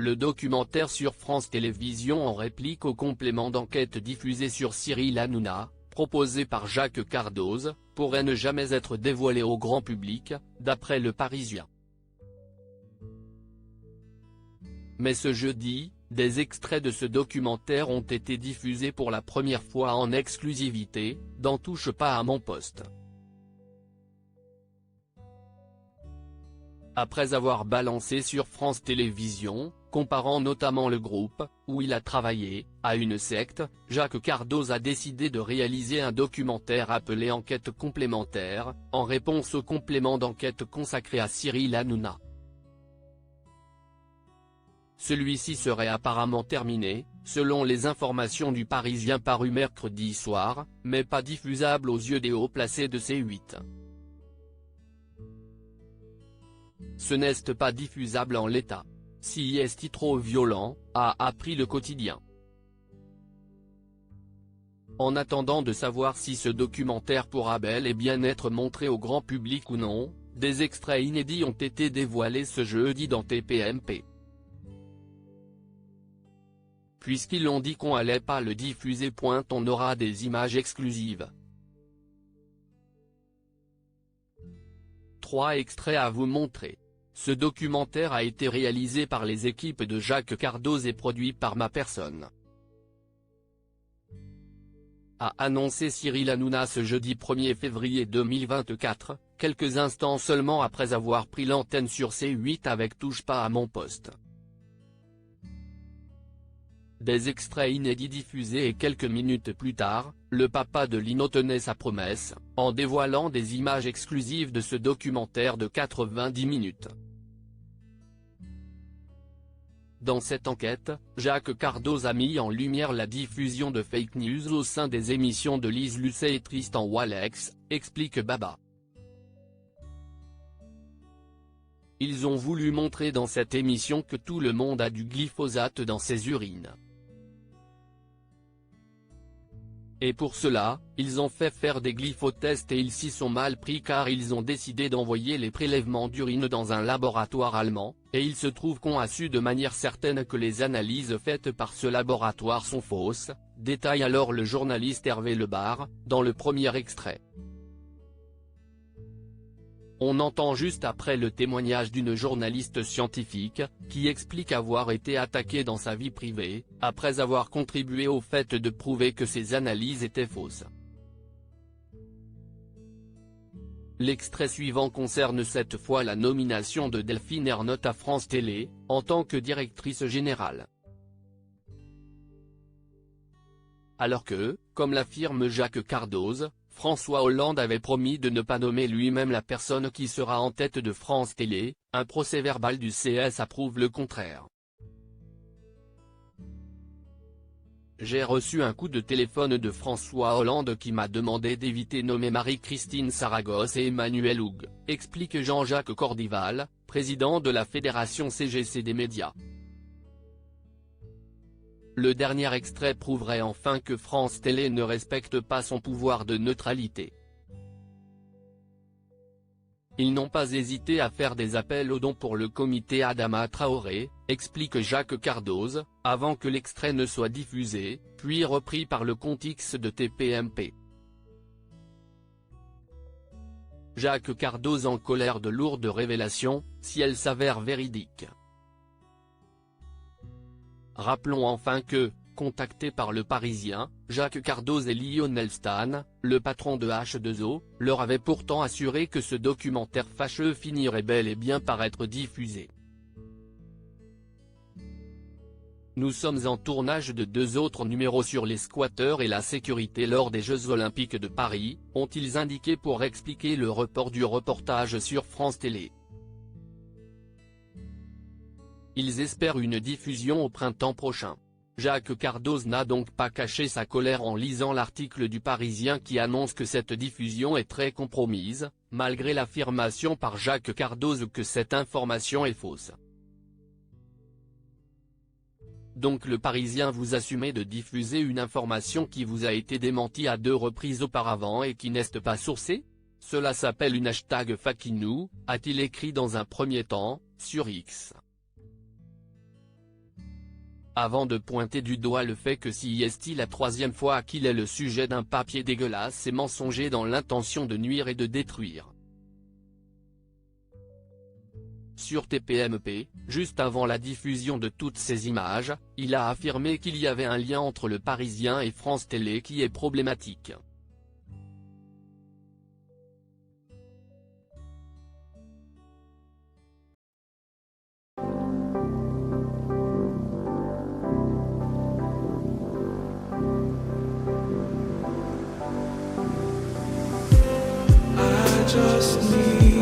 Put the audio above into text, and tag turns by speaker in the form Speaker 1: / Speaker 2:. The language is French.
Speaker 1: Le documentaire sur France Télévisions en réplique au complément d'enquête diffusé sur Cyril Hanouna, proposé par Jacques Cardoz, pourrait ne jamais être dévoilé au grand public, d'après Le Parisien. Mais ce jeudi, des extraits de ce documentaire ont été diffusés pour la première fois en exclusivité, dans Touche pas à mon poste. Après avoir balancé sur France Télévisions, comparant notamment le groupe, où il a travaillé, à une secte, Jacques Cardoz a décidé de réaliser un documentaire appelé Enquête complémentaire, en réponse au complément d'enquête consacré à Cyril Hanouna. Celui-ci serait apparemment terminé, selon les informations du Parisien paru mercredi soir, mais pas diffusable aux yeux des hauts placés de C8. Ce n'est pas diffusable en l'état. Si est trop violent, a appris le quotidien. En attendant de savoir si ce documentaire pourra bel et bien être montré au grand public ou non, des extraits inédits ont été dévoilés ce jeudi dans TPMP. Puisqu'ils ont dit qu'on allait pas le diffuser. On aura des images exclusives. 3 extraits à vous montrer. Ce documentaire a été réalisé par les équipes de Jacques Cardoz et produit par ma personne, a annoncé Cyril Hanouna ce jeudi 1er février 2024, quelques instants seulement après avoir pris l'antenne sur C8 avec Touche pas à mon poste. Des extraits inédits diffusés et quelques minutes plus tard, le papa de Lino tenait sa promesse, en dévoilant des images exclusives de ce documentaire de 90 minutes. Dans cette enquête, Jacques Cardoz a mis en lumière la diffusion de fake news au sein des émissions de Lise Lucet et Tristan Walex, explique Baba. Ils ont voulu montrer dans cette émission que tout le monde a du glyphosate dans ses urines. Et pour cela, ils ont fait faire des glyphotests et ils s'y sont mal pris car ils ont décidé d'envoyer les prélèvements d'urine dans un laboratoire allemand, et il se trouve qu'on a su de manière certaine que les analyses faites par ce laboratoire sont fausses, détaille alors le journaliste Hervé Lebar, dans le premier extrait. On entend juste après le témoignage d'une journaliste scientifique, qui explique avoir été attaquée dans sa vie privée, après avoir contribué au fait de prouver que ses analyses étaient fausses. L'extrait suivant concerne cette fois la nomination de Delphine Ernotte à France Télé, en tant que directrice générale. Alors que, comme l'affirme Jacques Cardoz, François Hollande avait promis de ne pas nommer lui-même la personne qui sera en tête de France Télé, un procès-verbal du CS approuve le contraire. J'ai reçu un coup de téléphone de François Hollande qui m'a demandé d'éviter nommer Marie-Christine Saragosse et Emmanuel Houg, explique Jean-Jacques Cordival, président de la Fédération CGC des médias. Le dernier extrait prouverait enfin que France Télé ne respecte pas son pouvoir de neutralité. Ils n'ont pas hésité à faire des appels aux dons pour le comité Adama Traoré, explique Jacques Cardoz, avant que l'extrait ne soit diffusé, puis repris par le compte X de TPMP. Jacques Cardoz en colère de lourdes révélations, si elles s'avèrent véridiques. Rappelons enfin que, contacté par Le Parisien, Jacques Cardoz et Lionel Stan, le patron de H2O, leur avaient pourtant assuré que ce documentaire fâcheux finirait bel et bien par être diffusé. Nous sommes en tournage de 2 autres numéros sur les squatteurs et la sécurité lors des Jeux Olympiques de Paris, ont-ils indiqué pour expliquer le report du reportage sur France Télé. Ils espèrent une diffusion au printemps prochain. Jacques Cardoz n'a donc pas caché sa colère en lisant l'article du Parisien qui annonce que cette diffusion est très compromise, malgré l'affirmation par Jacques Cardoz que cette information est fausse. Donc Le Parisien vous assumez de diffuser une information qui vous a été démentie à 2 reprises auparavant et qui n'est pas sourcée? Cela s'appelle une #FakiNews, a-t-il écrit dans un premier temps, sur X. avant de pointer du doigt le fait que si est la troisième fois qu'il est le sujet d'un papier dégueulasse et mensonger dans l'intention de nuire et de détruire. Sur TPMP, juste avant la diffusion de toutes ces images, il a affirmé qu'il y avait un lien entre Le Parisien et France Télé qui est problématique.
Speaker 2: I just need